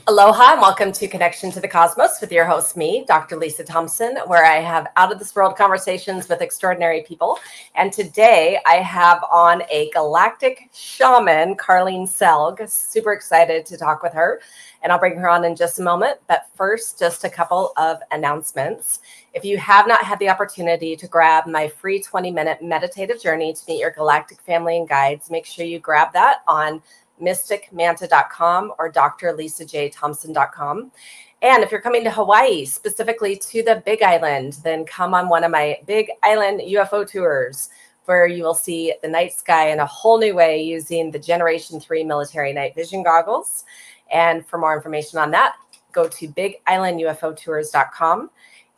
Aloha and welcome to Connection to the Cosmos with your host, me, Dr. Lisa Thompson, where I have out-of-this-world conversations with extraordinary people. And today I have on a galactic shaman, Carlene Saelg. Super excited to talk with her, and I'll bring her on in just a moment. But first, just a couple of announcements. If you have not had the opportunity to grab my free 20-minute meditative journey to meet your galactic family and guides, make sure you grab that on mysticmanta.com or drlisajthompson.com. And if you're coming to Hawaii, specifically to the Big Island, then come on one of my Big Island UFO tours, where you will see the night sky in a whole new way using the Generation 3 military night vision goggles. And for more information on that, go to bigislandUFOtours.com.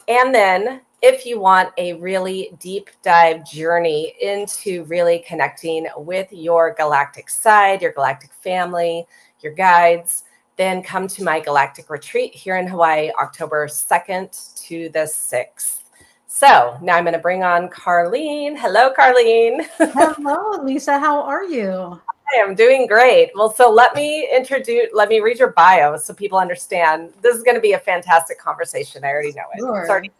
And then if you want a really deep dive journey into really connecting with your galactic side, your galactic family, your guides, then come to my galactic retreat here in Hawaii, October 2nd to the 6th. So now I'm going to bring on Carlene. Hello, Carlene. Hello, Lisa. How are you? I am doing great. Well, so let me read your bio so people understand. This is going to be a fantastic conversation. I already know it. Sure. Sorry.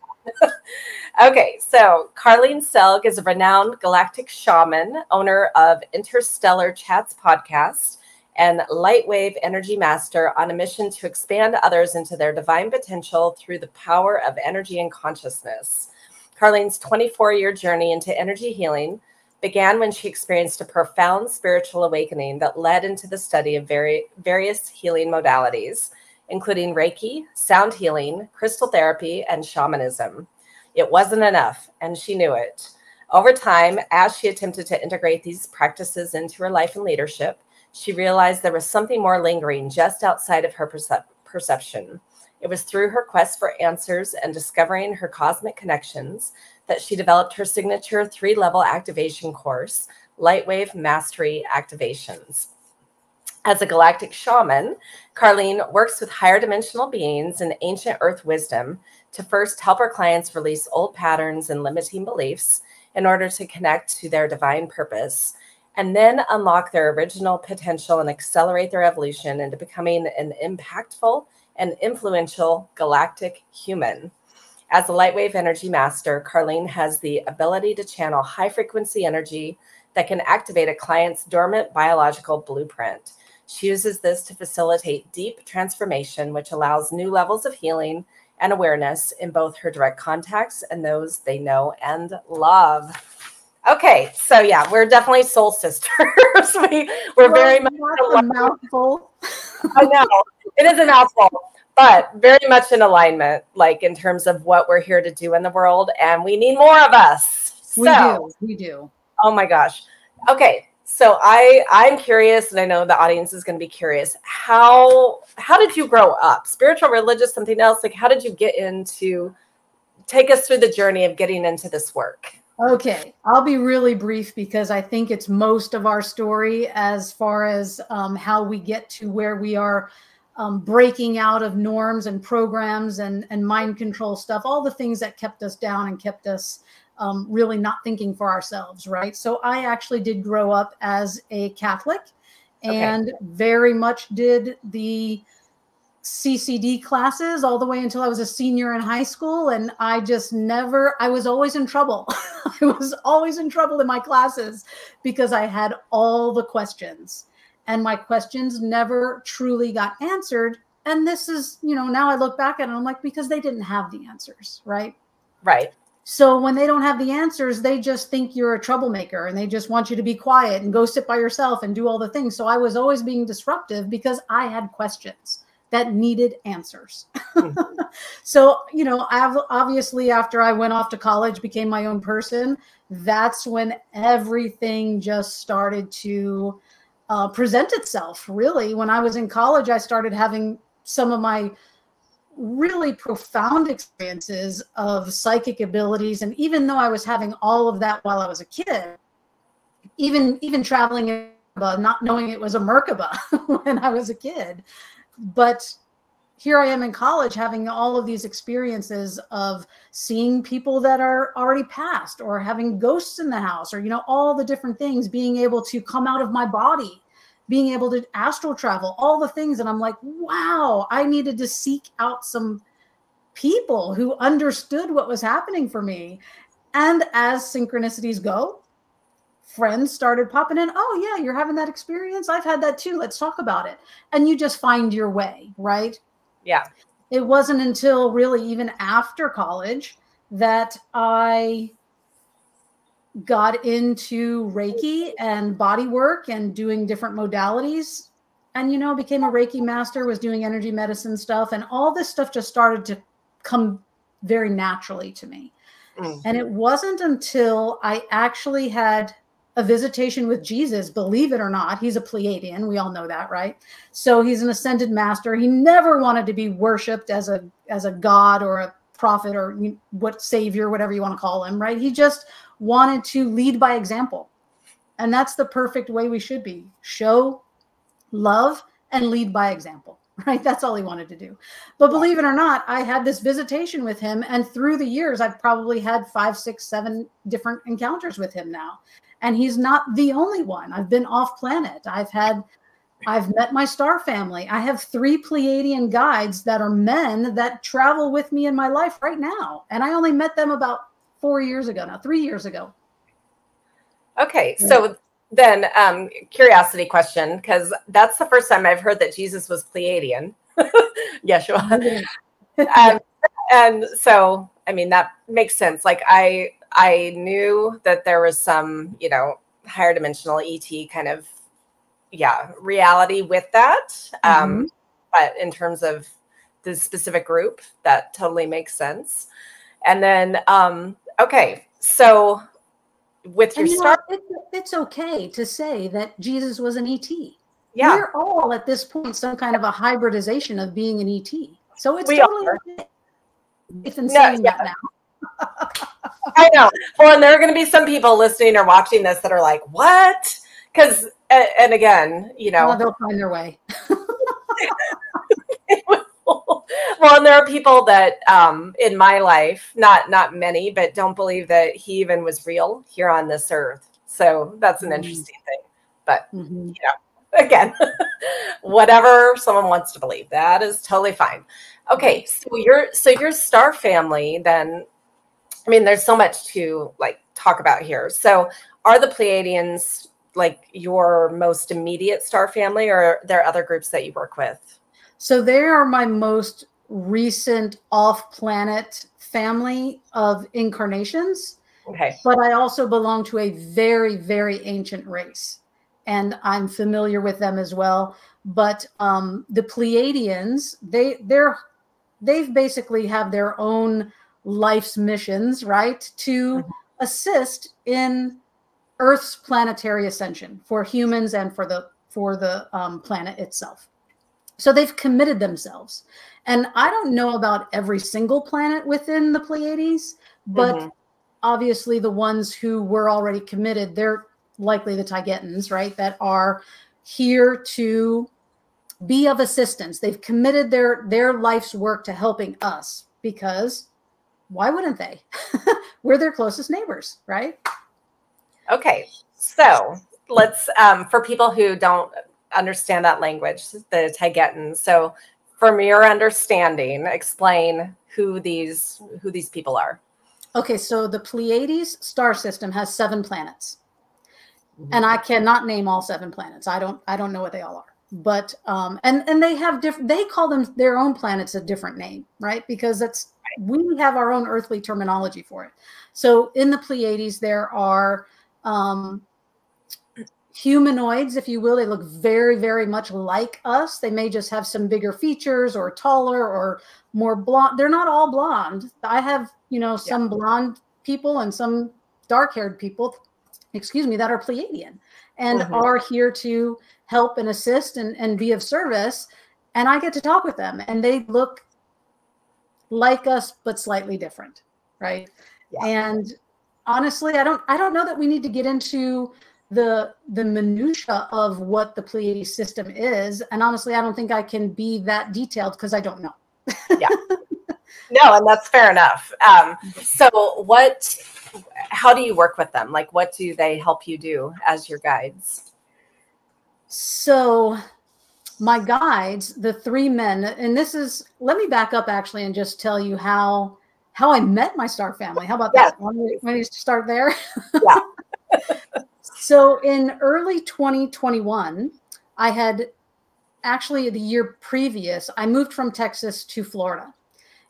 Okay, so Carlene Saelg is a renowned galactic shaman, owner of Interstellar Chats podcast, and Lightwave Energy Master on a mission to expand others into their divine potential through the power of energy and consciousness. Carlene's 24-year journey into energy healing began when she experienced a profound spiritual awakening that led into the study of various healing modalities, including Reiki, sound healing, crystal therapy, and shamanism. It wasn't enough, and she knew it. Over time, as she attempted to integrate these practices into her life and leadership, she realized there was something more lingering just outside of her perception. It was through her quest for answers and discovering her cosmic connections that she developed her signature 3-level activation course, Lightwave Mastery Activations. As a galactic shaman, Carlene works with higher dimensional beings and ancient earth wisdom to first help her clients release old patterns and limiting beliefs in order to connect to their divine purpose, and then unlock their original potential and accelerate their evolution into becoming an impactful and influential galactic human. As a Lightwave Energy Master, Carlene has the ability to channel high-frequency energy that can activate a client's dormant biological blueprint. She uses this to facilitate deep transformation, which allows new levels of healing and awareness in both her direct contacts and those they know and love. Okay, so yeah, we're definitely soul sisters. we're very much a mouthful. I know, it is a mouthful, but very much in alignment, like in terms of what we're here to do in the world, and we need more of us. We do. Oh my gosh. Okay. So I'm curious, and I know the audience is going to be curious. How did you grow up? Spiritual, religious, something else? Like, how did you get into, take us through the journey of getting into this work? Okay. I'll be really brief because I think it's most of our story as far as how we get to where we are, breaking out of norms and programs and mind control stuff, all the things that kept us down and kept us really not thinking for ourselves, right? So I actually did grow up as a Catholic and very much did the CCD classes all the way until I was a senior in high school. And I was always in trouble. I was always in trouble in my classes because I had all the questions and my questions never truly got answered. And this is, now I look back at it, I'm like, because they didn't have the answers, right? Right. So when they don't have the answers, they just think you're a troublemaker and they just want you to be quiet and go sit by yourself and do all the things. So I was always being disruptive because I had questions that needed answers. So, obviously after I went off to college, became my own person, that's when everything just started to present itself. Really, when I was in college, I started having some of my really profound experiences of psychic abilities. And even though I was having all of that while I was a kid, even traveling in Merkaba, not knowing it was a Merkaba when I was a kid, but here I am in college having all of these experiences of seeing people that are already passed or having ghosts in the house or, all the different things, being able to come out of my body being able to astral travel, all the things. And I'm like, wow, I needed to seek out some people who understood what was happening for me. And as synchronicities go, friends started popping in. Oh yeah, you're having that experience. I've had that too. Let's talk about it. And you just find your way, right? Yeah. It wasn't until really even after college that I got into Reiki and body work and doing different modalities, and, became a Reiki master, was doing energy medicine stuff. And all this stuff just started to come very naturally to me. And it wasn't until I actually had a visitation with Jesus, believe it or not. He's a Pleiadian. We all know that, right? So he's an ascended master. He never wanted to be worshipped as a god or a prophet or what savior, whatever you want to call him, right? He just wanted to lead by example. And that's the perfect way we should be. Show love and lead by example. Right? That's all he wanted to do. But believe it or not, I had this visitation with him. And through the years, I've probably had 5, 6, 7 different encounters with him now. And he's not the only one. I've been off planet. I've met my star family. I have 3 Pleiadian guides that are men that travel with me in my life right now. And I only met them about 3 years ago. Okay. So then curiosity question, because that's the first time I've heard that Jesus was Pleiadian. Yeshua. And so, I mean, that makes sense. Like I knew that there was some, higher dimensional ET kind of, reality with that. But in terms of the specific group, that totally makes sense. And then, okay, so with your star, it's okay to say that Jesus was an ET. Yeah, we're all at this point some kind of a hybridization of being an ET. So it's totally okay. Even saying that now. I know. Well, and there are going to be some people listening or watching this that are like, "What?" Because, and again, they'll find their way. Well, and there are people that in my life, not many, but don't believe that he even was real here on this earth. So that's an interesting thing. But again, whatever someone wants to believe, that is totally fine. Okay, so your star family, then, I mean, there's so much to talk about here. So are the Pleiadians like your most immediate star family, or are there other groups that you work with? So they are my most recent off-planet family of incarnations. Okay. But I also belong to a very, very ancient race, and I'm familiar with them as well. But the Pleiadians, they've basically have their own life's missions, right, to assist in Earth's planetary ascension for humans and for the planet itself. So they've committed themselves. And I don't know about every single planet within the Pleiades, but obviously the ones who were already committed, they're likely the Taigetans, right, that are here to be of assistance. They've committed their life's work to helping us, because why wouldn't they? We're their closest neighbors, right? Okay, so let's, for people who don't understand that language, the Taigetans. So from your understanding, explain who these people are. Okay, so the Pleiades star system has 7 planets. And I cannot name all 7 planets. I don't know what they all are. But and they have they call them their own planets a different name, right? Because we have our own earthly terminology for it. So in the Pleiades, there are humanoids, if you will. They look very, very much like us. They may just have some bigger features, or taller, or more blonde. They're not all blonde. I have, some blonde people and some dark-haired people, that are Pleiadian and are here to help and assist and be of service. And I get to talk with them, and they look like us, but slightly different, right? Yeah. And honestly, I don't know that we need to get into the minutia of what the Pleiades system is. And honestly, I don't think I can be that detailed, because I don't know. Yeah. No, and that's fair enough. So how do you work with them? Like, what do they help you do as your guides? So my guides, the three men, and this is, let me back up actually and just tell you how I met my star family. How about that? Let me start there. Yeah. So in early 2021, I had actually the year previous, I moved from Texas to Florida.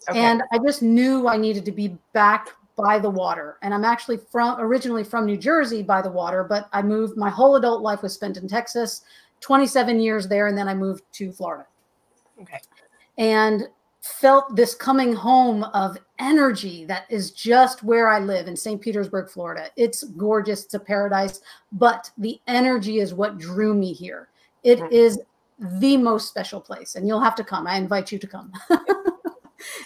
Okay. And I just knew I needed to be back by the water. And I'm actually originally from New Jersey by the water, but I moved, my whole adult life was spent in Texas, 27 years there. And then I moved to Florida. Okay. And felt this coming home of energy that is just where I live in St. Petersburg, Florida. It's gorgeous. It's a paradise, but the energy is what drew me here. It is the most special place, and you'll have to come. I invite you to come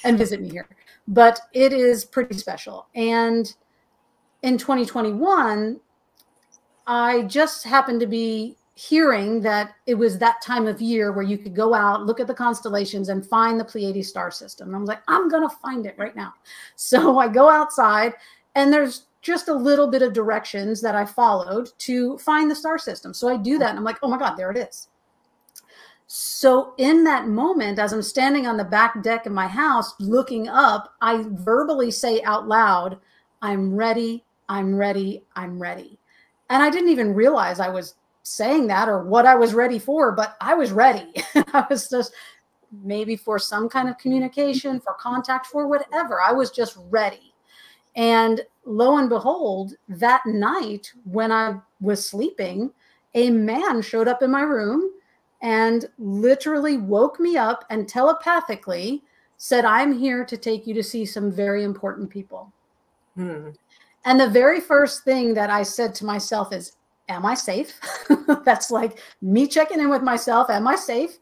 and visit me here, but it is pretty special. And in 2021, I just happened to be hearing that it was that time of year where you could go out, look at the constellations and find the Pleiades star system. And I was like, I'm going to find it right now. So I go outside and there's just a little bit of directions that I followed to find the star system. So I do that and I'm like, oh my God, there it is. So in that moment, as I'm standing on the back deck of my house, looking up, I verbally say out loud, I'm ready, I'm ready, I'm ready. And I didn't even realize I was saying that or what I was ready for, but I was ready. I was just maybe for some kind of communication, for contact, for whatever. I was just ready. And lo and behold, that night when I was sleeping, a man showed up in my room and literally woke me up and telepathically said, I'm here to take you to see some very important people. And the very first thing that I said to myself is, am I safe? That's like me checking in with myself. Am I safe?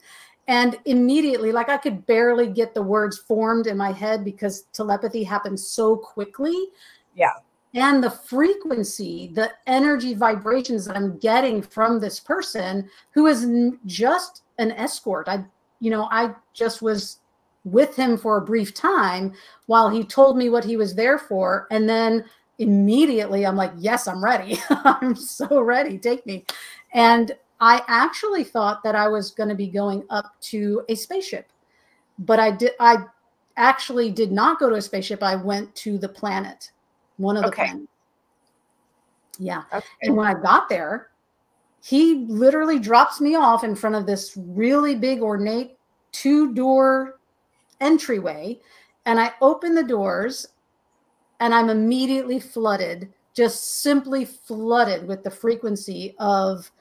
And immediately, like I could barely get the words formed in my head because telepathy happens so quickly. Yeah. And the frequency, the energy vibrations that I'm getting from this person who is just an escort. I just was with him for a brief time while he told me what he was there for. And then immediately I'm like, yes, I'm ready. I'm so ready. Take me. And I actually thought that I was going to be going up to a spaceship, but I actually did not go to a spaceship. I went to the planet, one of the planets. Yeah. Okay. And when I got there, he literally drops me off in front of this really big ornate 2-door entryway. And I open the doors and I'm immediately flooded, just simply flooded with the frequency of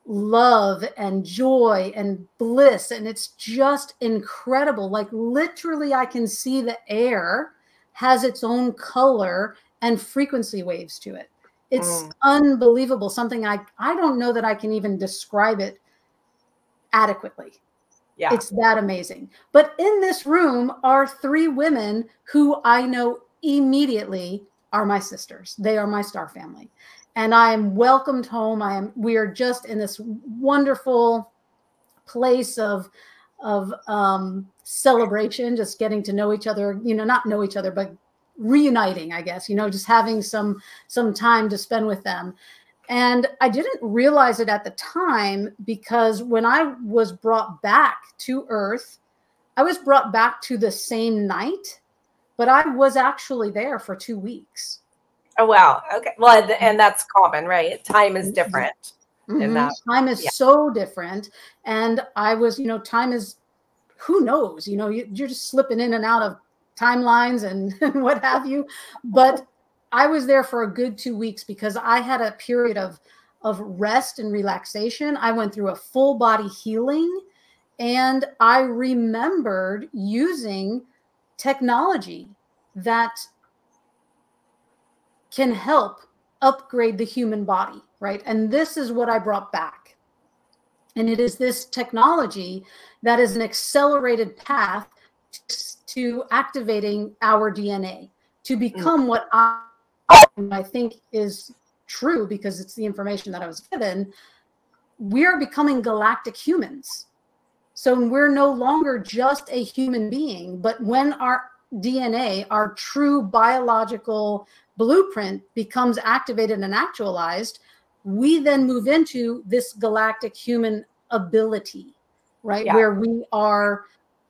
love and joy and bliss. And it's just incredible. Like literally I can see the air has its own color and frequency waves to it. It's unbelievable. Something I don't know that I can even describe it adequately. Yeah. It's that amazing. But in this room are 3 women who I know immediately are my sisters. They are my star family. And I am welcomed home. We are just in this wonderful place of celebration, just getting to know each other, not know each other, but reuniting, I guess, just having some time to spend with them. And I didn't realize it at the time because when I was brought back to Earth, I was brought back to the same night, but I was actually there for 2 weeks. Oh, wow. Okay. Well, and that's common, right? Time is different. In that. Time is so different. And I was, time is, who knows, you're just slipping in and out of timelines and what have you. But I was there for a good 2 weeks because I had a period of rest and relaxation. I went through a full body healing and I remembered using technology that can help upgrade the human body, right? And this is what I brought back. And it is this technology that is an accelerated path to activating our DNA to become what I think is true because it's the information that I was given. We're becoming galactic humans. So we're no longer just a human being, but when our DNA, our true biological blueprint becomes activated and actualized, we then move into this galactic human ability, right? Yeah. Where we are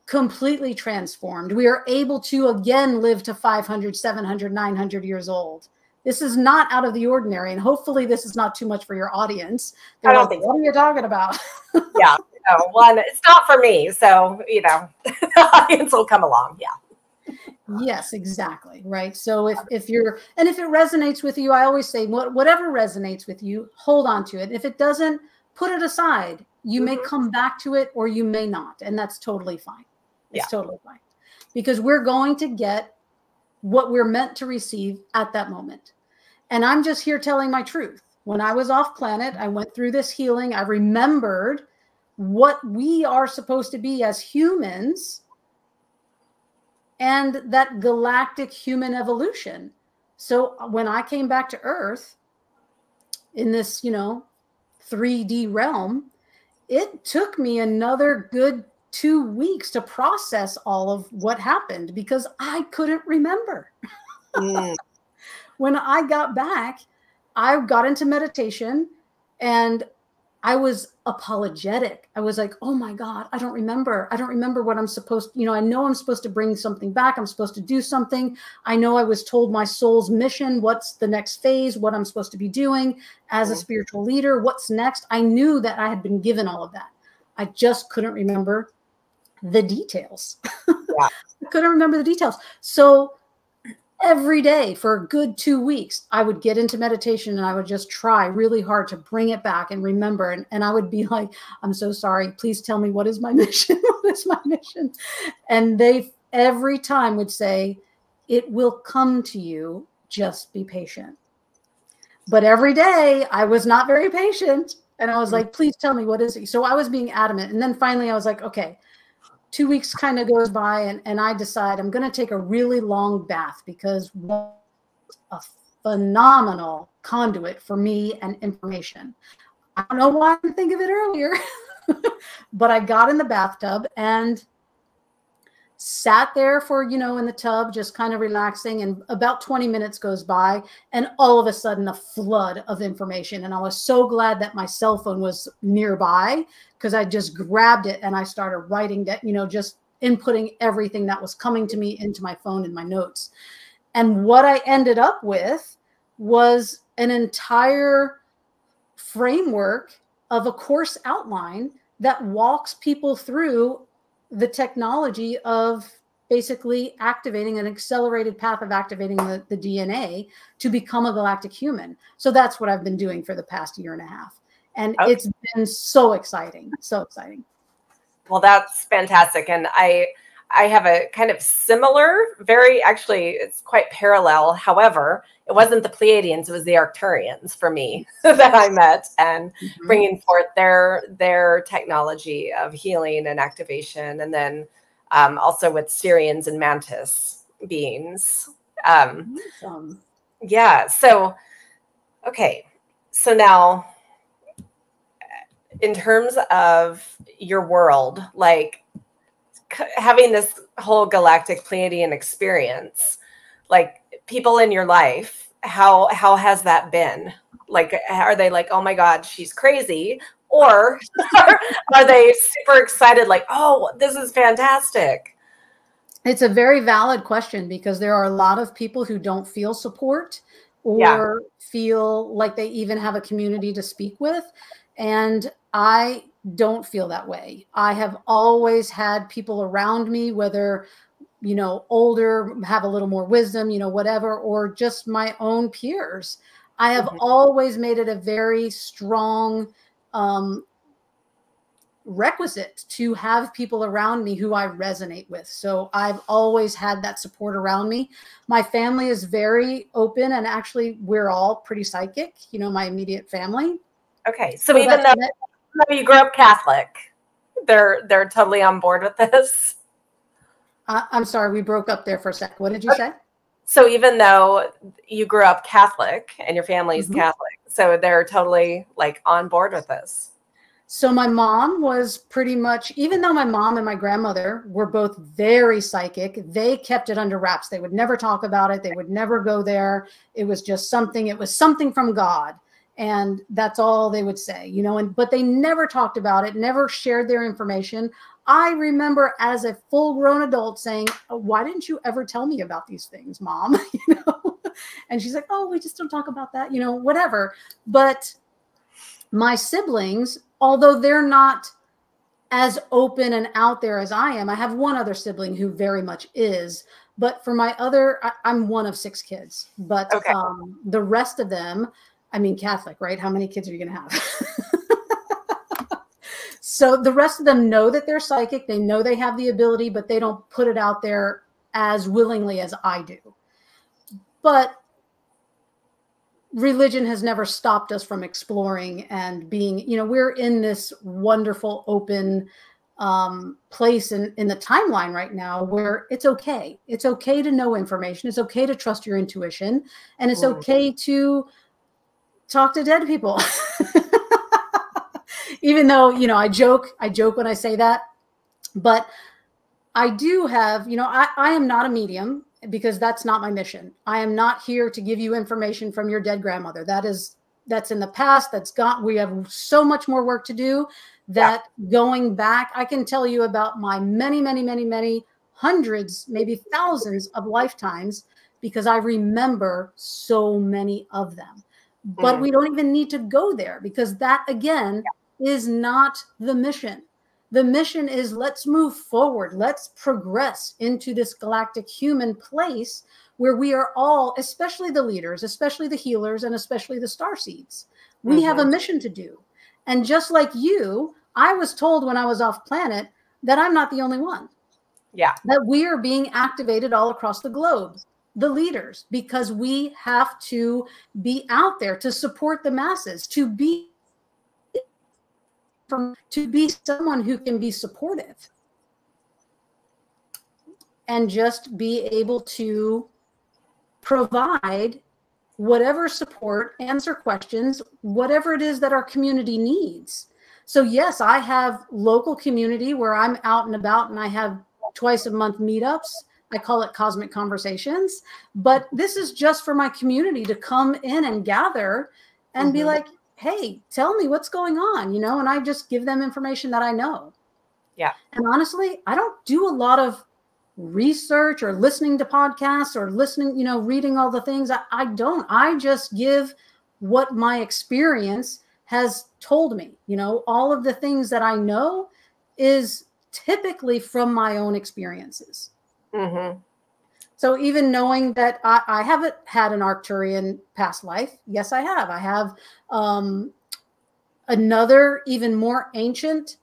completely transformed. We are able to again live to 500, 700, 900 years old. This is not out of the ordinary. And hopefully this is not too much for your audience. They're I don't like, think what are you talking about? Yeah. No, one, it's not for me. So, you know, the audience will come along. Yeah. Yes, exactly. Right. So if you're, and if it resonates with you, I always say whatever resonates with you, hold on to it. If it doesn't, put it aside. You may come back to it or you may not. And that's totally fine. It's totally fine. Because we're going to get what we're meant to receive at that moment. And I'm just here telling my truth. When I was off planet, I went through this healing. I remembered what we are supposed to be as humans and that galactic human evolution. So when I came back to Earth in this, 3D realm, it took me another good 2 weeks to process all of what happened because I couldn't remember. When I got back, I got into meditation and I was apologetic. I was like, oh my God, I don't remember. I don't remember what I'm supposed to, I know I'm supposed to bring something back. I'm supposed to do something. I know I was told my soul's mission, what's the next phase, what I'm supposed to be doing as a spiritual leader, what's next. I knew that I had been given all of that. I just couldn't remember the details. I couldn't remember the details. So every day for a good 2 weeks, I would get into meditation and I would just try really hard to bring it back and remember. And I would be like, I'm so sorry. Please tell me, what is my mission? What is my mission? And they every time would say, it will come to you. Just be patient. But every day I was not very patient. And I was like, please tell me, what is it? So I was being adamant. And then finally I was like, okay, 2 weeks kind of goes by and I decide I'm going to take a really long bath because a phenomenal conduit for me and information. I don't know why I didn't think of it earlier, but I got in the bathtub and sat there for, in the tub, just kind of relaxing. And about 20 minutes goes by and all of a sudden a flood of information. And I was so glad that my cell phone was nearby because I just grabbed it and I started writing that, just inputting everything that was coming to me into my phone and my notes. And what I ended up with was an entire framework of a course outline that walks people through the technology of basically activating an accelerated path of activating the DNA to become a galactic human. So that's what I've been doing for the past year and a half. And it's been so exciting, so exciting. Well, that's fantastic. And I have a kind of similar, actually, it's quite parallel. However, it wasn't the Pleiadians, it was the Arcturians for me that I met and bringing forth their technology of healing and activation. And then also with Syrians and Mantis beings. Yeah. So, okay. So now, in terms of your world, like having this whole galactic Pleiadian experience, like people in your life, how has that been? Like, are they like, oh my God, she's crazy? Or are they super excited? Like, oh, this is fantastic. It's a very valid question because there are a lot of people who don't feel support or feel like they even have a community to speak with. And I don't feel that way. I have always had people around me, whether, older, have a little more wisdom, whatever, or just my own peers. I have always made it a very strong requisite to have people around me who I resonate with. So I've always had that support around me. My family is very open, and actually we're all pretty psychic, my immediate family. Okay. So even though you grew up Catholic, they're totally on board with this. I'm sorry, we broke up there for a sec. What did you say? So even though you grew up Catholic and your family's Catholic, so they're totally like on board with this. So my mom was pretty much, even though my mom and my grandmother were both very psychic, they kept it under wraps. They would never talk about it. They would never go there. It was just something, it was something from God. And that's all they would say, you know, but they never talked about it, never shared their information. I remember as a full grown adult saying, oh, why didn't you ever tell me about these things, Mom? You know? And she's like, oh, we just don't talk about that, you know, whatever. But my siblings, although they're not as open and out there as I am, I have one other sibling who very much is. But for my other, I'm one of 6 kids, but Okay. The rest of them, I mean, Catholic, right? How many kids are you going to have? So the rest of them know that they're psychic. They know they have the ability, but they don't put it out there as willingly as I do. But religion has never stopped us from exploring and being, you know, we're in this wonderful open place in the timeline right now where it's okay. It's okay to know information. It's okay to trust your intuition. And it's okay to talk to dead people. Even though, you know, I joke when I say that, but I do have, you know, I am not a medium because that's not my mission. I am not here to give you information from your dead grandmother. That's in the past. We have so much more work to do that going back, I can tell you about my many, many, many, many hundreds, maybe thousands of lifetimes because I remember so many of them. But we don't even need to go there because that, again, is not the mission. The mission is let's move forward. Let's progress into this galactic human place where we are all, especially the leaders, especially the healers, and especially the starseeds. We have a mission to do. And just like you, I was told when I was off planet that I'm not the only one. Yeah. That we are being activated all across the globe, the leaders, because we have to be out there to support the masses, to be someone who can be supportive and just be able to provide whatever support, answer questions, whatever it is that our community needs. So yes, I have local community where I'm out and about and I have twice a month meetups. I call it Cosmic Conversations, but this is just for my community to come in and gather and be like, hey, tell me what's going on, you know, and I just give them information that I know. Yeah. And honestly, I don't do a lot of research or listening to podcasts or listening, you know, reading all the things. I don't. I just give what my experience has told me. You know, all of the things that I know is typically from my own experiences. So even knowing that I haven't had an Arcturian past life. Yes, I have. I have another even more ancient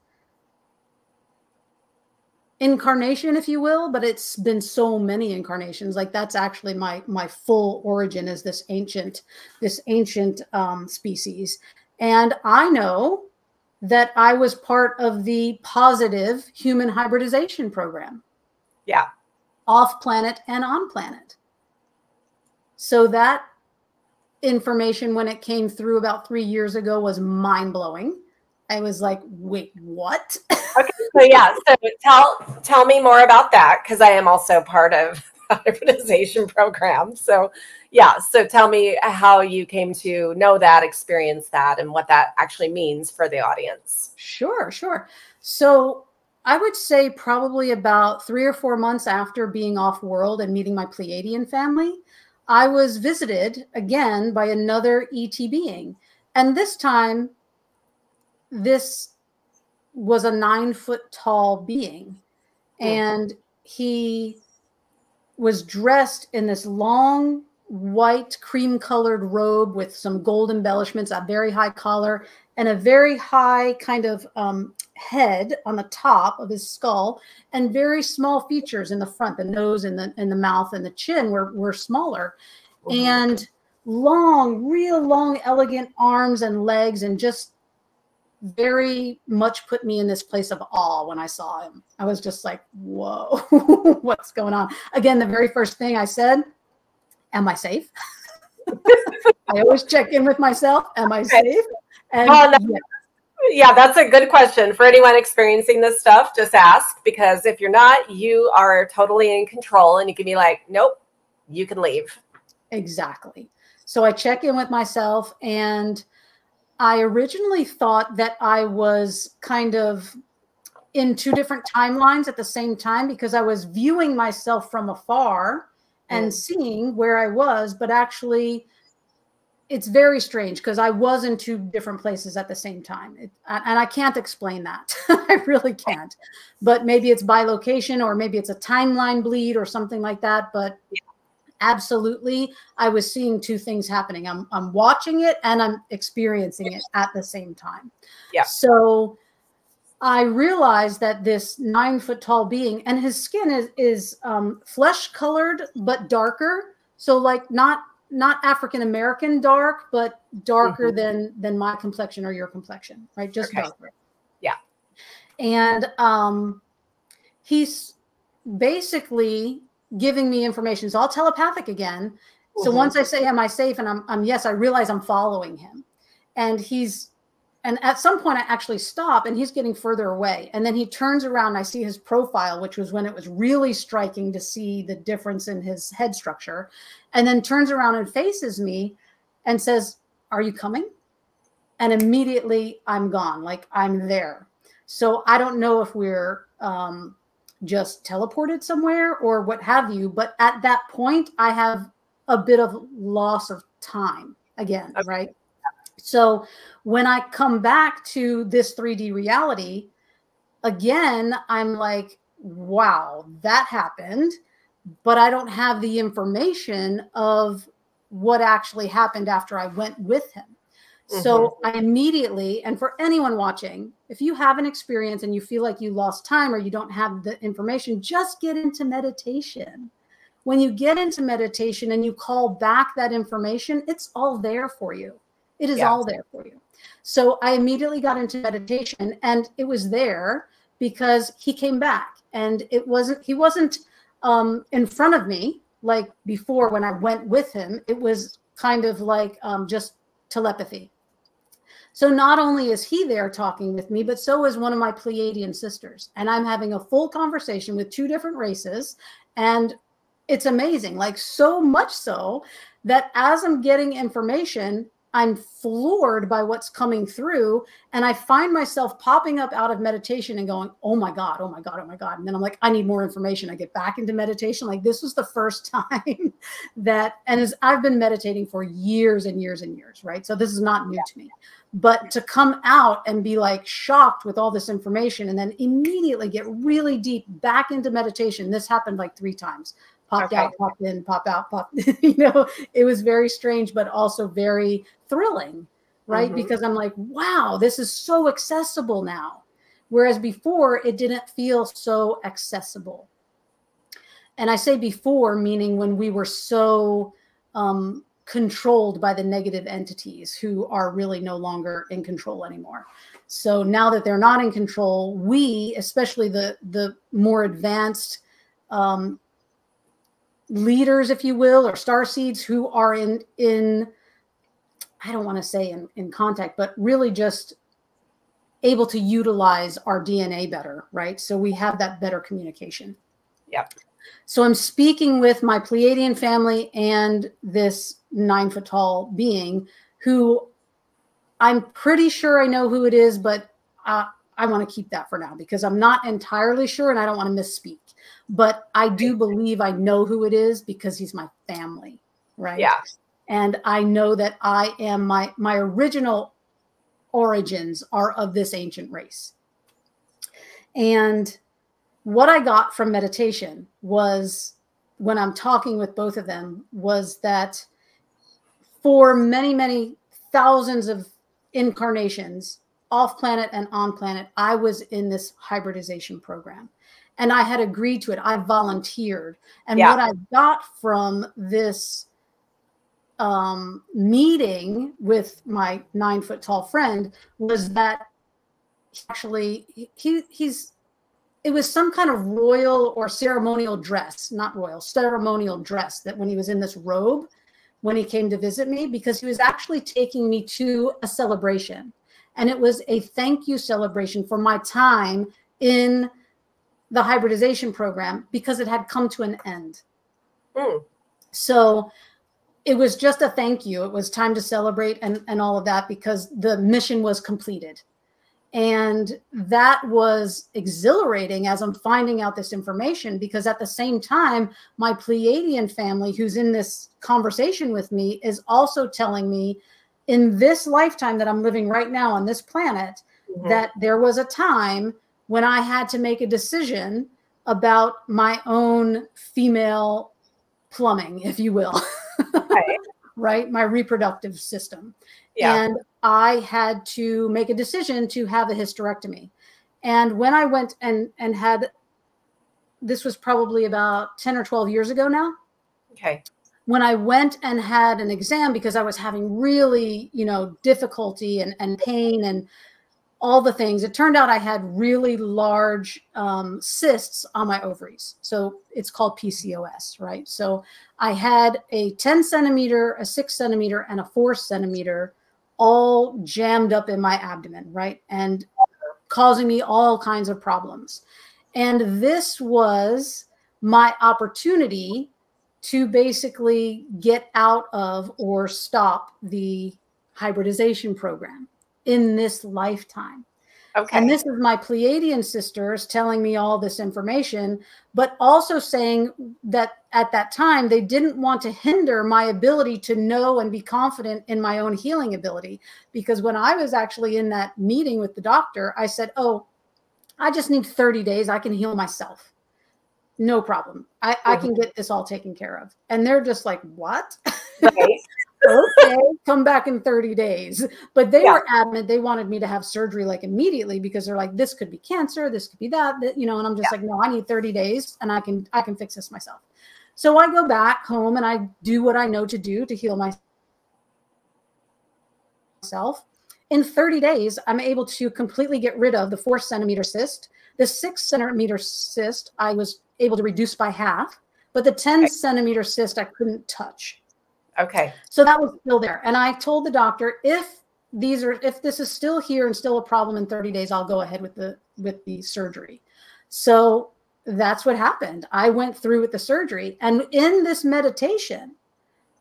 incarnation, if you will, but it's been so many incarnations. Like that's actually my full origin is this ancient species. And I know that I was part of the positive human hybridization program. Yeah. Off planet and on planet. So that information, when it came through about 3 years ago, was mind blowing. I was like, wait, what? Okay, so yeah, so tell me more about that because I am also part of the hybridization program. So yeah, so tell me how you came to know that, experience that, and what that actually means for the audience. Sure. So I would say probably about 3 or 4 months after being off world and meeting my Pleiadian family, I was visited again by another ET being. And this time, this was a 9-foot tall being. And he was dressed in this long, white, cream-colored robe with some gold embellishments, a very high collar, and a very high kind of head on the top of his skull, and very small features in the front. The nose and the mouth and the chin were smaller, and real long, elegant arms and legs, and just very much put me in this place of awe when I saw him. I was just like, whoa, what's going on? Again, the very first thing I said, am I safe? I always check in with myself. Am I safe? And yeah, that's a good question for anyone experiencing this stuff. Just ask, because if you're not, you are totally in control and you can be like, nope, you can leave. Exactly. So I check in with myself, and I originally thought that I was kind of in two different timelines at the same time, because I was viewing myself from afar and seeing where I was, but actually it's very strange because I was in two different places at the same time. And I can't explain that. I really can't. But maybe it's by location, or maybe it's a timeline bleed or something like that. But absolutely, I was seeing two things happening. I'm watching it and I'm experiencing it at the same time. Yeah. So I realized that this 9-foot-tall being, and his skin is flesh colored but darker. So like not African-American dark, but darker than my complexion or your complexion, right? Just darker. Yeah. And he's basically giving me information. It's all telepathic again. So once I say, am I safe? And I'm yes, I realize I'm following him. And at some point I actually stop, and he's getting further away. And then he turns around and I see his profile, which was when it was really striking to see the difference in his head structure. And then turns around and faces me and says, "Are you coming?" And immediately I'm gone, like I'm there. So I don't know if we're just teleported somewhere or what have you. But at that point, I have a bit of loss of time again, right? So when I come back to this 3D reality, again, I'm like, wow, that happened. But I don't have the information of what actually happened after I went with him. So I immediately, and for anyone watching, if you have an experience and you feel like you lost time or you don't have the information, just get into meditation. When you get into meditation and you call back that information, it's all there for you. It is all there for you. So I immediately got into meditation, and it was there because he came back, and he wasn't in front of me like before when I went with him. It was kind of like just telepathy. So not only is he there talking with me, but so is one of my Pleiadian sisters. And I'm having a full conversation with two different races. And it's amazing, like so much so that as I'm getting information, I'm floored by what's coming through. And I find myself popping up out of meditation and going, oh my God, oh my God, oh my God. And then I'm like, I need more information. I get back into meditation. Like this was the first time that, and as I've been meditating for years and years and years, right? So this is not new to me. But to come out and be like shocked with all this information and then immediately get really deep back into meditation. This happened like 3 times. Popped out, popped in, pop out, pop. You know, it was very strange, but also very thrilling, right? Because I'm like, wow, this is so accessible now. Whereas before, it didn't feel so accessible. And I say before, meaning when we were so controlled by the negative entities who are really no longer in control anymore. So now that they're not in control, we, especially the more advanced leaders, if you will, or starseeds who are in I don't want to say in contact, but really just able to utilize our DNA better, right? So we have that better communication. Yep. So I'm speaking with my Pleiadian family and this 9-foot-tall being who I'm pretty sure I know who it is, but I want to keep that for now because I'm not entirely sure and I don't want to misspeak. But I do believe I know who it is because he's my family, right? Yeah. And I know that I am my original origins are of this ancient race. And what I got from meditation was, when I'm talking with both of them, was that for many, many thousands of incarnations, off planet and on planet, I was in this hybridization program. And I had agreed to it. I volunteered. And what I got from this meeting with my 9-foot-tall friend was that actually it was some kind of royal or ceremonial dress, not royal, ceremonial dress, that when he was in this robe, when he came to visit me, because he was actually taking me to a celebration. And it was a thank you celebration for my time in the hybridization program because it had come to an end. So it was just a thank you. It was time to celebrate and all of that, because the mission was completed. And that was exhilarating as I'm finding out this information, because at the same time, my Pleiadian family, who's in this conversation with me, is also telling me in this lifetime that I'm living right now on this planet, that there was a time when I had to make a decision about my own female plumbing, if you will, Okay. right? My reproductive system. Yeah. And I had to make a decision to have a hysterectomy. And when I went and had, this was probably about 10 or 12 years ago now. Okay. When I went and had an exam, because I was having really, you know, difficulty and pain and all the things, it turned out I had really large cysts on my ovaries. So it's called PCOS, right? So I had a 10 centimeter, a 6 centimeter, and a 4 centimeter all jammed up in my abdomen, right? And causing me all kinds of problems. And this was my opportunity to basically get out of or stop the hybridization program in this lifetime. Okay. And this is my Pleiadian sisters telling me all this information, but also saying that at that time, they didn't want to hinder my ability to know and be confident in my own healing ability. Because when I was actually in that meeting with the doctor, I said, oh, I just need 30 days. I can heal myself. No problem. I can get this all taken care of. And they're just like, what? Right. Okay, come back in 30 days. But they were adamant. They wanted me to have surgery like immediately, because they're like, this could be cancer, this could be that, you know, and I'm just like, no, I need 30 days and I can fix this myself. So I go back home and I do what I know to do to heal myself. In 30 days, I'm able to completely get rid of the 4 centimeter cyst. The 6 centimeter cyst, I was able to reduce by half, but the 10 centimeter cyst, I couldn't touch. Okay. So that was still there. And I told the doctor, if this is still here and still a problem in 30 days, I'll go ahead with the surgery. So that's what happened. I went through with the surgery. And in this meditation,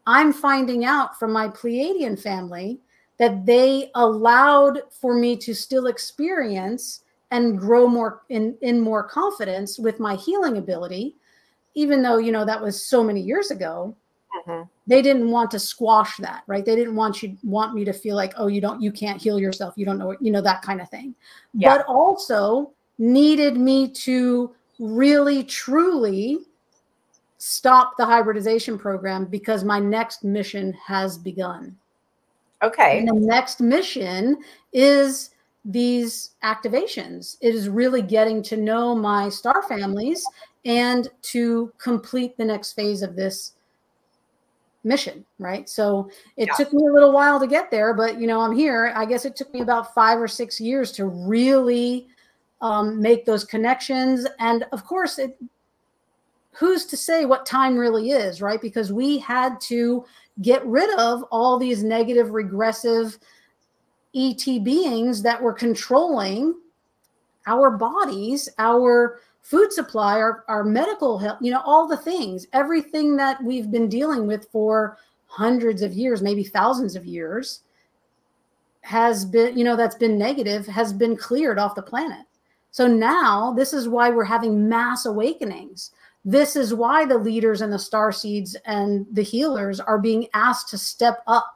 I'm finding out from my Pleiadian family that they allowed for me to still experience and grow more in more confidence with my healing ability, even though, you know, that was so many years ago. They didn't want to squash that, right? They didn't want me to feel like, oh, you can't heal yourself. You don't know what, you know, that kind of thing. Yeah. But also needed me to really, truly stop the hybridization program, because my next mission has begun. Okay. And the next mission is these activations. It is really getting to know my star families and to complete the next phase of this mission, right? So it took me a little while to get there, but, you know, I'm here. I guess it took me about 5 or 6 years to really make those connections. And of course, who's to say what time really is, right? Because we had to get rid of all these negative, regressive ET beings that were controlling our bodies, our food supply, our medical health, you know, all the things, everything that we've been dealing with for hundreds of years, maybe thousands of years, has been, you know, that's been negative, has been cleared off the planet. So now this is why we're having mass awakenings. This is why the leaders and the star seeds and the healers are being asked to step up.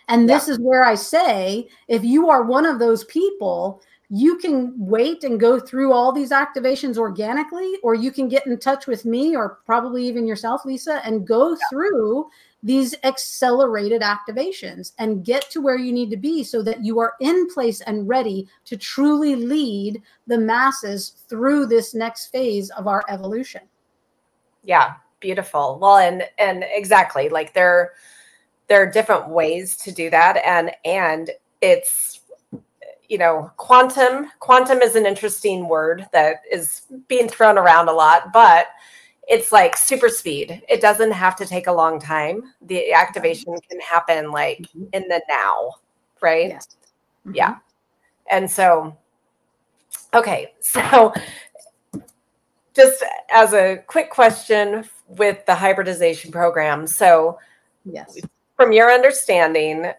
And this is where I say, if you are one of those people, you can wait and go through all these activations organically, or you can get in touch with me, or probably even yourself, Lisa, and go through these accelerated activations and get to where you need to be, so that you are in place and ready to truly lead the masses through this next phase of our evolution. Yeah, beautiful. Well, and exactly, like there are different ways to do that, and it's, you know, quantum is an interesting word that is being thrown around a lot, but it's like super speed. It doesn't have to take a long time. The activation can happen like in the now, right? Yes. Yeah. And so, okay. So just as a quick question with the hybridization program. So Yes. from your understanding,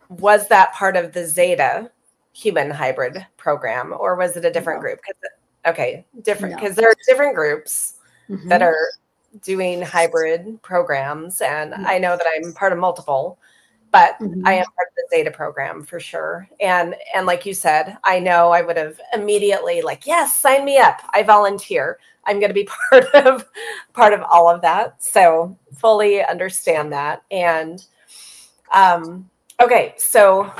was that part of the Zeta human hybrid program, or was it a different group? Okay, different, because there are different groups that are doing hybrid programs, and I know that I'm part of multiple, but I am part of the Zeta program for sure. And like you said, I know I would have immediately like, yes, sign me up. I volunteer. I'm going to be part of all of that. So fully understand that. And okay, so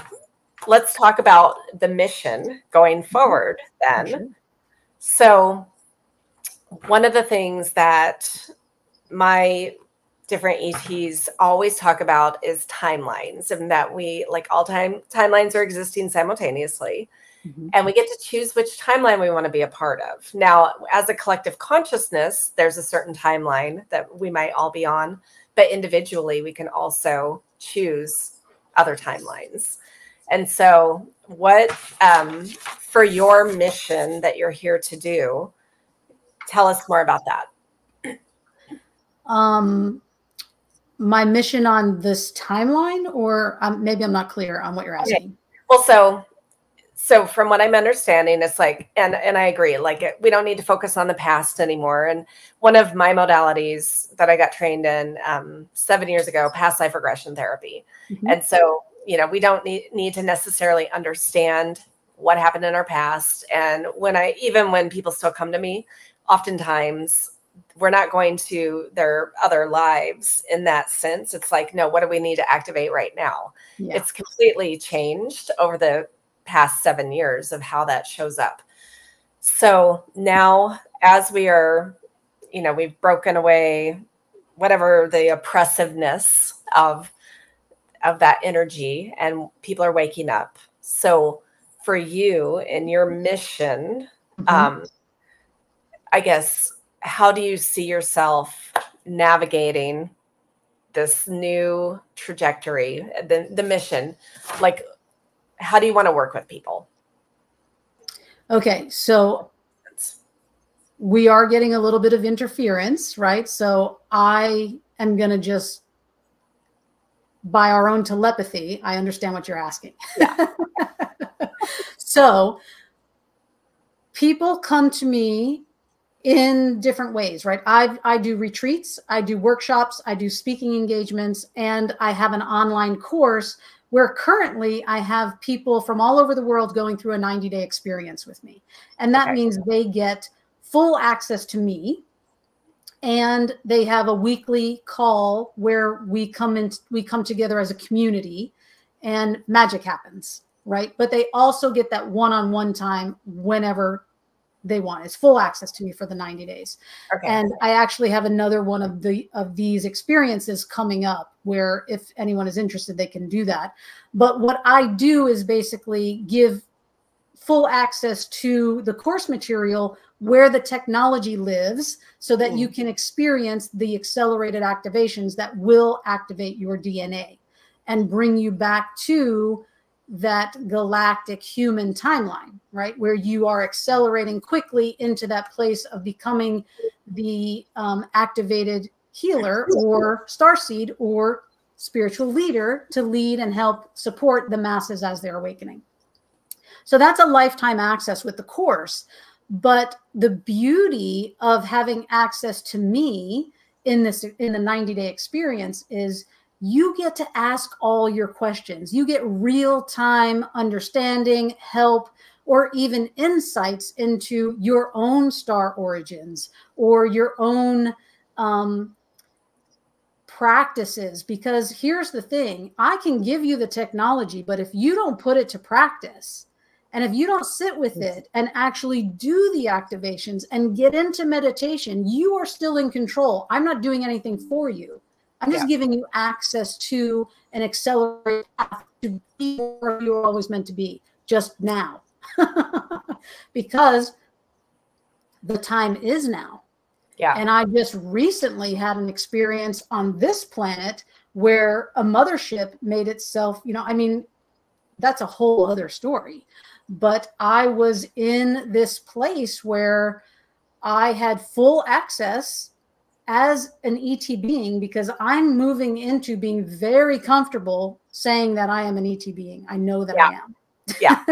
let's talk about the mission going forward then. Sure. So one of the things that my different ETs always talk about is timelines, and that we, like, all timelines are existing simultaneously. And we get to choose which timeline we want to be a part of. Now, as a collective consciousness, there's a certain timeline that we might all be on, but individually we can also choose other timelines. And so what, for your mission that you're here to do, tell us more about that. My mission on this timeline, or maybe I'm not clear on what you're asking. Okay. Well, so from what I'm understanding, it's like, and I agree, like we don't need to focus on the past anymore. And one of my modalities that I got trained in 7 years ago, past life regression therapy. And so, you know, we don't need to necessarily understand what happened in our past. And even when people still come to me, oftentimes we're not going to their other lives in that sense. It's like, no, what do we need to activate right now? Yeah. It's completely changed over the past 7 years of how that shows up. So now, as we are, you know, we've broken away whatever the oppressiveness of that energy, and people are waking up. So for you and your mission, I guess, how do you see yourself navigating this new trajectory, the mission? Like, how do you want to work with people? Okay, so we are getting a little bit of interference, right? So I am going to just, by our own telepathy, I understand what you're asking. Yeah. So people come to me in different ways, right? I do retreats, I do workshops, I do speaking engagements, and I have an online course where currently I have people from all over the world going through a 90-day experience with me. And that means they get full access to me, and they have a weekly call where we come together as a community and magic happens, right? But they also get that one-on-one time whenever they want. It's full access to me for the 90 days. Okay. And I actually have another one of these experiences coming up where if anyone is interested, they can do that. But what I do is basically give full access to the course material where the technology lives, so that you can experience the accelerated activations that will activate your DNA and bring you back to that galactic human timeline, right? Where you are accelerating quickly into that place of becoming the activated healer or starseed or spiritual leader to lead and help support the masses as they're awakening. So that's a lifetime access with the course. But the beauty of having access to me in the 90-day experience is you get to ask all your questions. You get real-time understanding, help, or even insights into your own star origins or your own practices. Because here's the thing, I can give you the technology, but if you don't put it to practice, and if you don't sit with it and actually do the activations and get into meditation, you are still in control. I'm not doing anything for you. I'm just giving you access to an accelerated path to be where you're always meant to be, just now. Because the time is now. Yeah. And I just recently had an experience on this planet where a mothership made itself, you know, I mean, that's a whole other story. But I was in this place where I had full access as an ET being, because I'm moving into being very comfortable saying that I am an ET being. I know that I am. Yeah.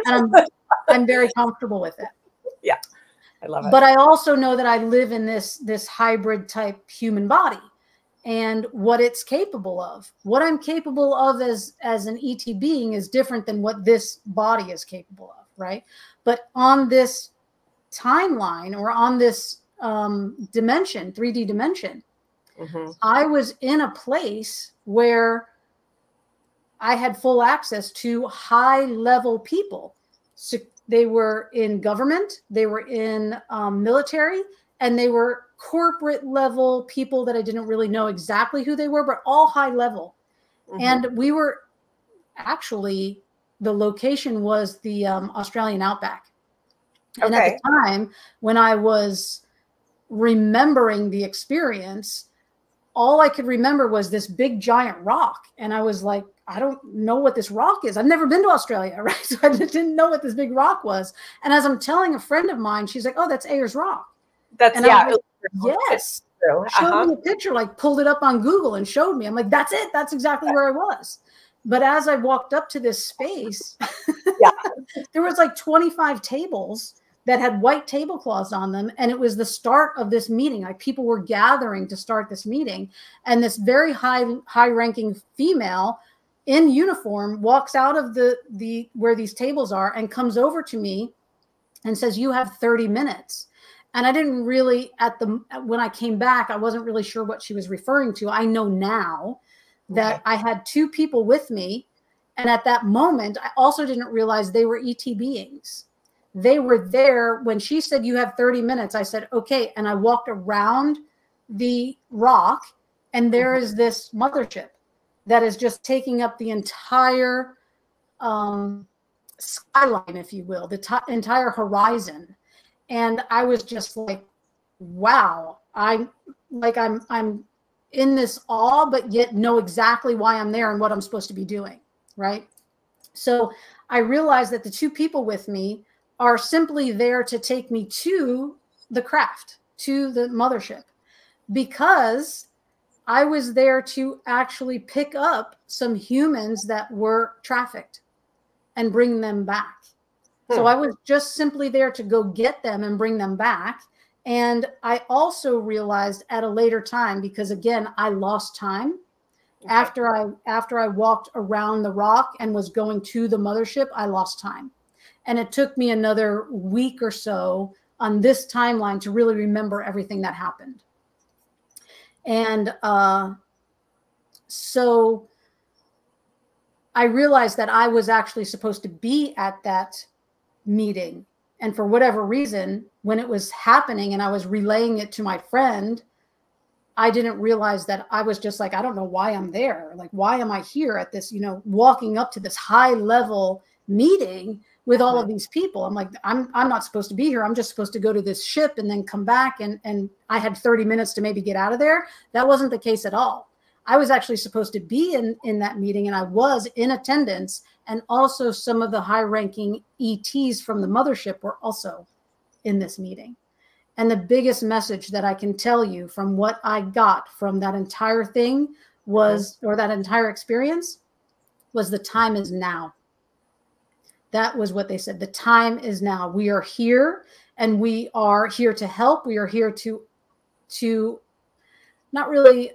And I'm very comfortable with it. Yeah. I love it. But I also know that I live in this hybrid type human body, and what it's capable of. What I'm capable of as an ET being is different than what this body is capable of, right? But on this timeline, or on this dimension, 3D dimension, I was in a place where I had full access to high level people. So they were in government, they were in military, and they were corporate level people that I didn't really know exactly who they were, but all high level. And we were actually, the location was the Australian outback. And at the time when I was remembering the experience, all I could remember was this big giant rock. And I was like, I don't know what this rock is. I've never been to Australia, right? So I didn't know what this big rock was. And as I'm telling a friend of mine, she's like, oh, that's Ayers Rock. That's, and yeah. Like, yes. Showed me a picture, like pulled it up on Google and showed me. I'm like, that's it. That's exactly where I was. But as I walked up to this space, there was like 25 tables that had white tablecloths on them. And it was the start of this meeting. Like people were gathering to start this meeting. And this very high ranking female in uniform walks out of the where these tables are and comes over to me and says, you have 30 minutes. And I didn't really, when I came back, I wasn't really sure what she was referring to. I know now that I had two people with me. And at that moment, I also didn't realize they were ET beings. They were there when she said, you have 30 minutes. I said, okay. And I walked around the rock, and there is this mothership that is just taking up the entire skyline, if you will, the entire horizon. And I was just like, wow, I'm in this awe, but yet know exactly why I'm there and what I'm supposed to be doing, right? So I realized that the two people with me are simply there to take me to the craft, to the mothership, because I was there to actually pick up some humans that were trafficked and bring them back. So I was just simply there to go get them and bring them back. And I also realized at a later time, because again, I lost time after I walked around the rock and was going to the mothership, I lost time. And it took me another week or so on this timeline to really remember everything that happened. And so I realized that I was actually supposed to be at that meeting. And for whatever reason, when it was happening and I was relaying it to my friend, I didn't realize that I was just like, I don't know why I'm there. Like, why am I here at this, walking up to this high level meeting with all of these people? I'm like, I'm not supposed to be here. I'm just supposed to go to this ship and then come back. And I had 30 minutes to maybe get out of there. That wasn't the case at all. I was actually supposed to be in that meeting, and I was in attendance. And also some of the high-ranking ETs from the mothership were also in this meeting. And the biggest message that I can tell you from what I got from that entire thing was, or that entire experience, was the time is now. That was what they said. The time is now. We are here, and we are here to help. We are here to not really,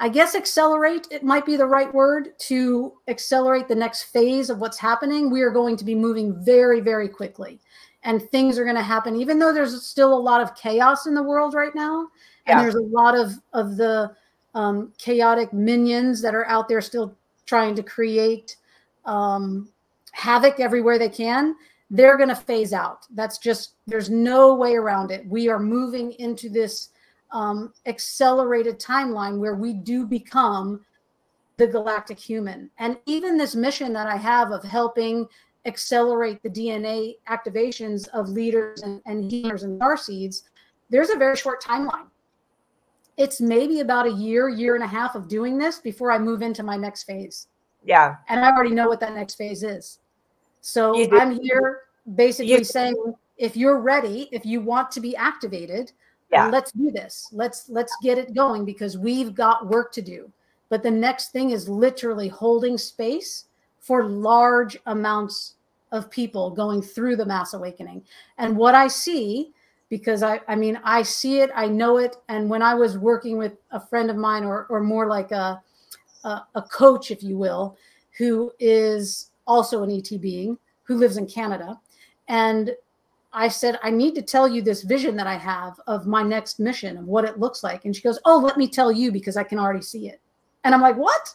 I guess accelerate, it might be the right word, to accelerate the next phase of what's happening. We are going to be moving very, very quickly, and things are going to happen, even though there's still a lot of chaos in the world right now. And there's a lot of the chaotic minions that are out there still trying to create havoc everywhere they can. They're going to phase out. That's just, there's no way around it. We are moving into this accelerated timeline where we do become the galactic human. And even this mission that I have of helping accelerate the DNA activations of leaders and healers and starseeds, there's a very short timeline. It's maybe about a year and a half of doing this before I move into my next phase. Yeah. And I already know what that next phase is. So I'm here basically saying, if you're ready, if you want to be activated, Yeah. let's do this. Let's get it going because we've got work to do. But the next thing is literally holding space for large amounts of people going through the mass awakening. And what I see, because I mean, I see it, I know it. And when I was working with a friend of mine, or more like a coach, if you will, who is also an ET being who lives in Canada. And I said, I need to tell you this vision that I have of my next mission, of what it looks like. And she goes, oh, let me tell you because I can already see it. And I'm like, what?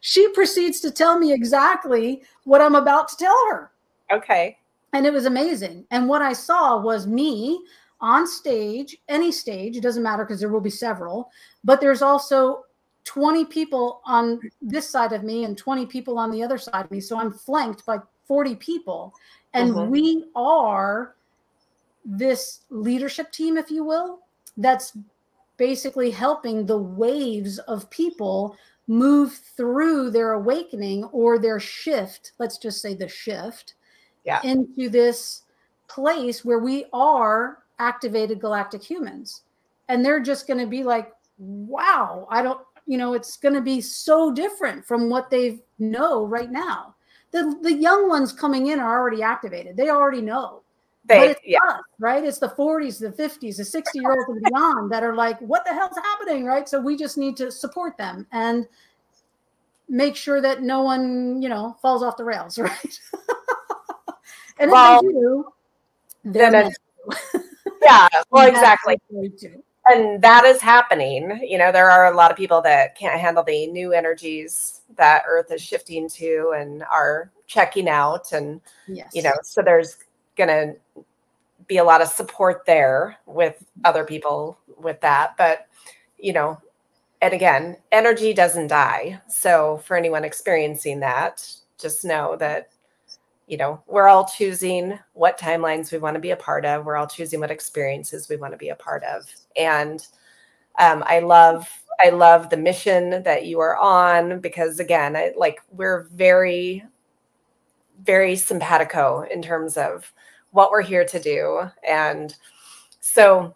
She proceeds to tell me exactly what I'm about to tell her. Okay. And it was amazing. And what I saw was me on stage, any stage, it doesn't matter because there will be several, but there's also 20 people on this side of me and 20 people on the other side of me. So I'm flanked by 40 people. And we are this leadership team, if you will, that's basically helping the waves of people move through their awakening or their shift. Let's just say the shift into this place where we are activated galactic humans. And they're just going to be like, wow, I don't, you know, it's going to be so different from what they know right now. The young ones coming in are already activated. They already know. But it's us, right? It's the 40s, the 50s, the 60-year-olds and beyond that are like, what the hell's happening, right? So we just need to support them and make sure that no one, you know, falls off the rails, right? And if they do, they're meant to. Yeah, well, exactly. And that is happening. You know, there are a lot of people that can't handle the new energies that Earth is shifting to and are checking out. And, you know, so there's going to be a lot of support there with other people with that. But, you know, and again, energy doesn't die. So for anyone experiencing that, just know that, you know, we're all choosing what timelines we want to be a part of. We're all choosing what experiences we want to be a part of. And I love the mission that you are on because, again, we're very, very simpatico in terms of what we're here to do. And so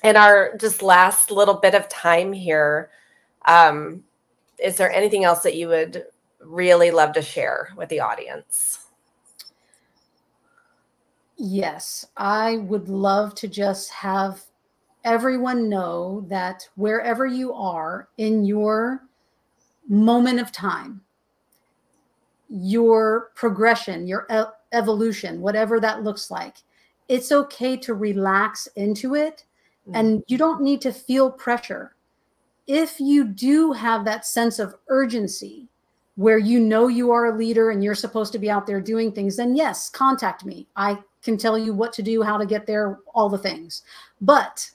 in our just last little bit of time here, is there anything else that you would really love to share with the audience? Yes, I would love to just have everyone know that wherever you are in your moment of time, your progression, your evolution, whatever that looks like, it's okay to relax into it. And you don't need to feel pressure. If you do have that sense of urgency where you know you are a leader and you're supposed to be out there doing things, then yes, contact me. I can tell you what to do, how to get there, all the things. But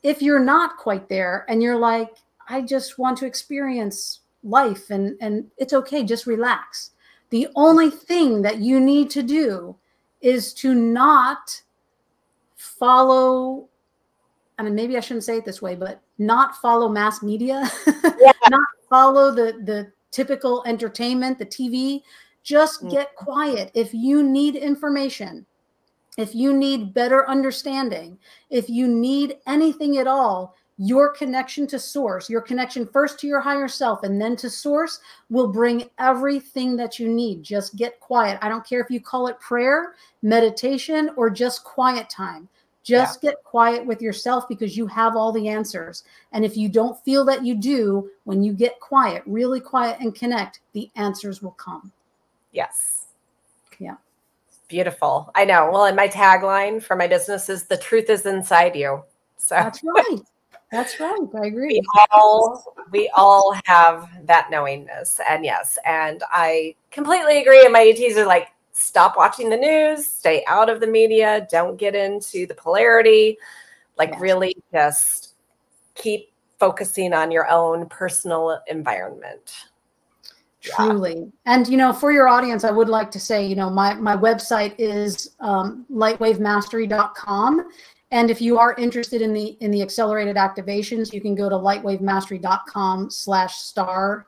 if you're not quite there and you're like, I just want to experience life and it's okay, just relax. The only thing that you need to do is to not follow, I mean, maybe I shouldn't say it this way, but not follow mass media, not follow the typical entertainment, the TV. Just get quiet. If you need information, if you need better understanding, if you need anything at all, your connection to source, your connection first to your higher self and then to source will bring everything that you need. Just get quiet. I don't care if you call it prayer, meditation, or just quiet time. Just get quiet with yourself because you have all the answers. And if you don't feel that you do, when you get quiet, really quiet and connect, the answers will come. Yes. Yeah. Beautiful. I know. Well, and my tagline for my business is the truth is inside you. So that's right. That's right. I agree. We all have that knowingness. And yes, and I completely agree. And my ETs are like, stop watching the news, stay out of the media, don't get into the polarity, really just keep focusing on your own personal environment. Truly. And, you know, for your audience, I would like to say, you know, my website is lightwavemastery.com. And if you are interested in the accelerated activations, you can go to lightwavemastery.com/star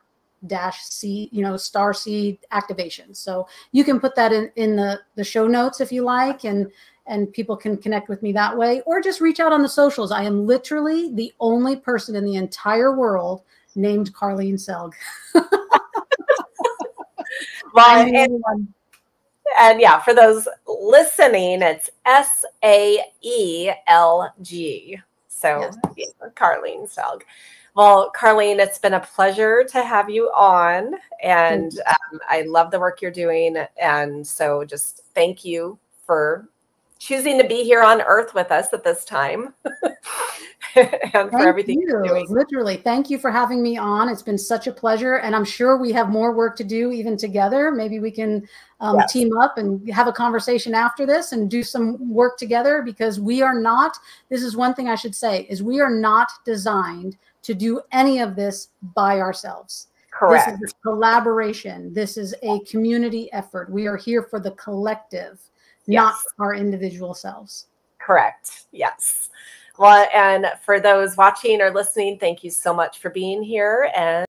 C, star seed activations. So you can put that in the show notes if you like, and people can connect with me that way, or just reach out on the socials. I am literally the only person in the entire world named Carlene Saelg. Well, and yeah, for those listening, it's Saelg. So yes. Yeah, Carlene Saelg. Well, Carlene, it's been a pleasure to have you on, and I love the work you're doing. And so just thank you for choosing to be here on Earth with us at this time. And for everything you're doing. Literally, thank you for having me on. It's been such a pleasure, and I'm sure we have more work to do even together. Maybe we can team up and have a conversation after this and do some work together, because we are not, this is one thing I should say, is we are not designed to do any of this by ourselves. Correct. This is a collaboration. This is a community effort. We are here for the collective, not our individual selves. Correct. Yes. Well, and for those watching or listening, thank you so much for being here. And